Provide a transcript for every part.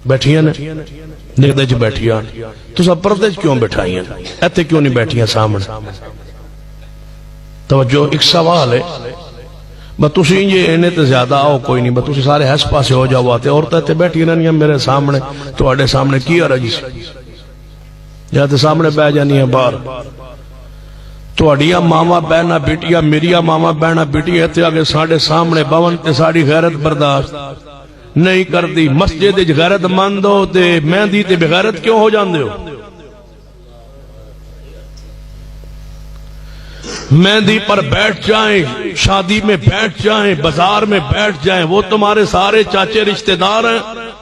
بیٹھیاں نے نکدے چ بیٹھیاں تو سب پردے چ کیوں بیٹھائیاں ایتھے کیوں نہیں بیٹھیاں سامنے توجہ ایک سوال ہے بس تسی یہ اینے تے زیادہ آؤ کوئی نہیں بس تسی سارے ہس پاسے ہو جاؤ آتے عورتیں تے بیٹھی رہنی ہیں میرے سامنے تواڈے سامنے کی عرض یا تے سامنے بہ جانی ہیں باہر تواڈیاں ماواں بہنا بیٹیاں میریاں ماواں بہنا بیٹیاں تے آگے ساڈے سامنے بون تے ساڈی غیرت برداشت نہیں کردی مسجد وچ غیرت مند ہو تے مہندی تے بغیرت کیوں ہو جاندے ہو مہندی پر بیٹھ جائیں شادی میں بیٹھ جائیں بازار میں بیٹھ جائیں وہ تمہارے سارے چاچے رشتہ دار ہیں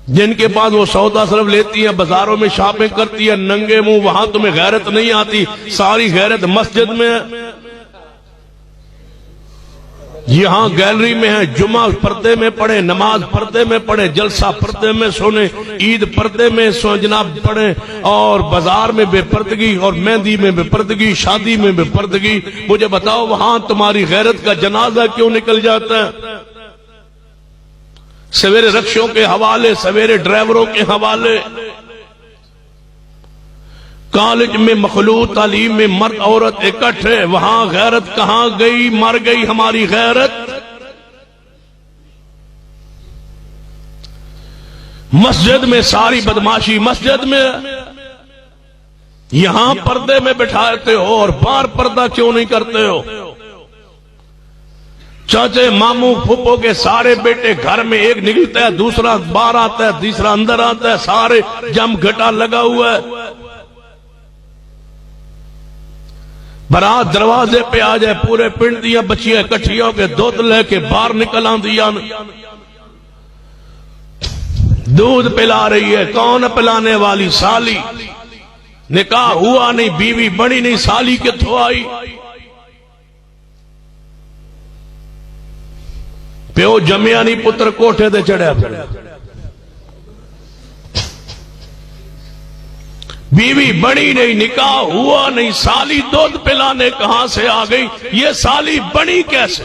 جن کے پاس وہ سودا صرف لیتی ہیں بازاروں میں شاپنگ کرتی ہیں ننگے منہ وہاں تمہیں غیرت نہیں آتی ساری غیرت مسجد میں ہے یہاں گیلری میں ہے جمعہ پردے میں پڑھے نماز پردے میں پڑھے جلسہ پردے میں سونے عید پردے میں جناب پڑھے اور بازار میں بے پردگی اور مہندی میں بے پردگی شادی میں بے پردگی مجھے بتاؤ وہاں تمہاری غیرت کا جنازہ کیوں نکل جاتا ہے سویرے رکشوں کے حوالے سویرے ڈرائیوروں کے حوالے کالج میں مخلوط تعلیم میں مرد عورت اکٹھے وہاں غیرت کہاں گئی مر گئی ہماری غیرت مسجد میں ساری بدماشی مسجد میں یہاں پردے میں بٹھاتے ہو اور باہر پردہ کیوں نہیں کرتے ہو چاچے ماموں پھپھو کے سارے بیٹے گھر میں ایک نکلتا ہے دوسرا باہر آتا ہے تیسرا اندر آتا ہے سارے جم گھٹا لگا ہوا ہے برات دروازے پہ آ جائے پورے پنڈ دیا بچیاں کٹھیوں کے دودھ لے کے باہر نکل آندیا دودھ پلا رہی ہے کون پلانے والی سالی نکاح ہوا نہیں بیوی بڑی نہیں سالی کتھوں آئی پیو جمیا نہیں پتر کوٹھے دے چڑھیا پھر بیوی بڑی نہیں نکاح ہوا نہیں سالی دودھ پلانے کہاں سے آ گئی یہ سالی بڑی کیسے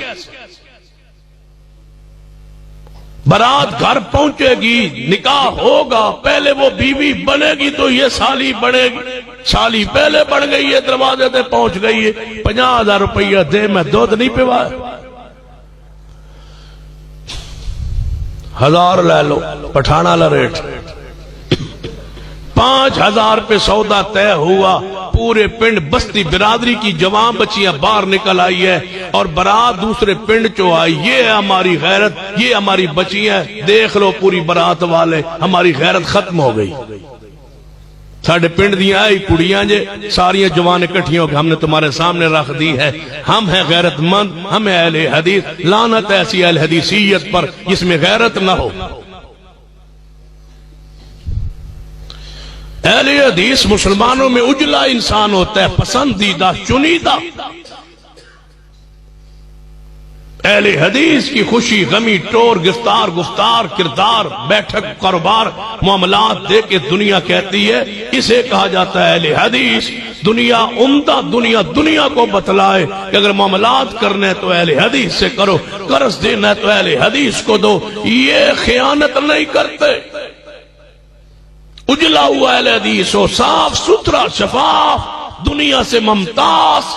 برات گھر پہنچے گی نکاح ہوگا پہلے وہ بیوی بنے گی تو یہ سالی بنے گی سالی پہلے بڑھ گئی ہے دروازے تے پہنچ گئی ہے 50,000 روپیہ دے میں دودھ نہیں پیوایا 1000 لے لو پٹھانا لا ریٹ 5,000 پہ سودا طے ہوا پورے پنڈ بستی برادری کی جوان بچیاں باہر نکل آئی ہے اور برات دوسرے پنڈ چو آئی یہ ہے ہماری غیرت یہ ہماری بچیاں دیکھ لو پوری برات والے ہماری غیرت ختم ہو گئی ساڑھے پنڈ دیا آئی کڑیاں جے ساریاں جوان اکٹھیوں کہ ہم نے تمہارے سامنے رکھ دی ہے ہم ہیں غیرت مند ہم ہیں اہل حدیث لعنت ایسی اہل حدیثیت پر جس میں غیرت نہ ہو اہل حدیث مسلمانوں میں اجلا انسان ہوتا ہے پسندیدہ چنیدہ اہل حدیث کی خوشی غمی ٹور گفتار گفتار کردار بیٹھک کاروبار معاملات دے کے دنیا کہتی ہے اسے کہا جاتا ہے اہل حدیث دنیا عمدہ دنیا کو بتلائے کہ اگر معاملات کرنے تو اہل حدیث سے کرو قرض دینا تو اہل حدیث کو دو یہ خیانت نہیں کرتے اجلا ہوا اہل حدیث ہو صاف ستھرا شفاف دنیا سے ممتاز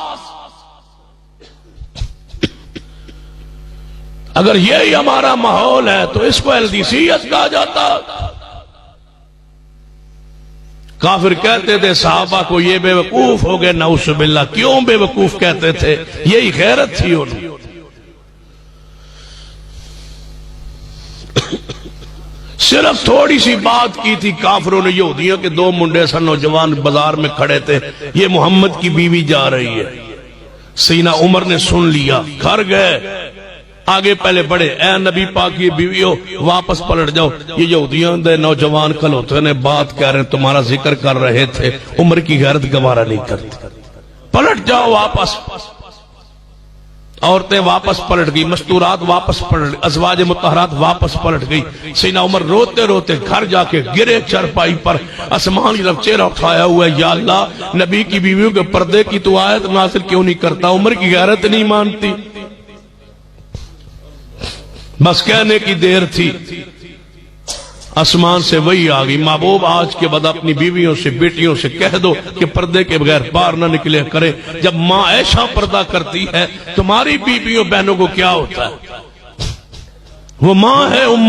اگر یہی ہمارا ماحول ہے تو اس کو اہل حدیثیت کہا جاتا کافر کہتے تھے صحابہ کو یہ بے وقوف ہو گئے نعوذ باللہ کیوں بے وقوف کہتے تھے یہی غیرت تھی انہیں صرف تھوڑی سی بات کی تھی کافروں نے یہودیوں کے 2 منڈے سن نوجوان بازار میں کھڑے تھے یہ محمد کی بیوی جا رہی ہے سیدنا عمر نے سن لیا گھر گئے آگے پہلے بڑھے اے نبی پاک کی بیویوں واپس پلٹ جاؤ یہ یہودیوں دے نوجوان کھلوتے نے بات کہہ رہے ہیں تمہارا ذکر کر رہے تھے عمر کی غیرت گوارا نہیں کرتی پلٹ جاؤ واپس عورتیں واپس پلٹ گئی مستورات واپس پلٹ ازواج مطہرات واپس پلٹ گئی سیدنا عمر روتے روتے گھر جا کے گرے چرپائی پر آسمان کی طرف چہرہ اٹھایا ہوا ہے یا اللہ نبی کی بیویوں کے پردے کی تو آیت نازل کیوں نہیں کرتا عمر کی غیرت نہیں مانتی بس کہنے کی دیر تھی آسمان سے وہی آ گئی، محبوب آج کے بعد اپنی بیویوں سے بیٹیوں سے کہہ دو کہ پردے کے بغیر باہر نہ نکلے کریں۔ جب ماں ایسا پردہ کرتی ہے تمہاری بیویوں بہنوں کو کیا ہوتا ہے؟ وہ ماں ہے، امت